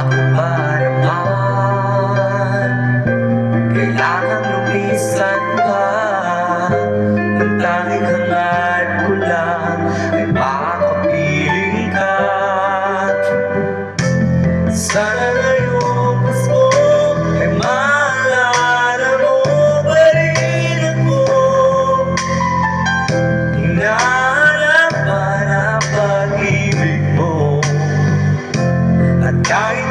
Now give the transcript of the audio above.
Bakit ba naman kailangan lumisan pa? Ang tanging hangat ko lang ay makapiling ka. Sana ngayong Pasko ay maalala mo pa rin ako. Hinahanap ang pag-ibig mo, at kahit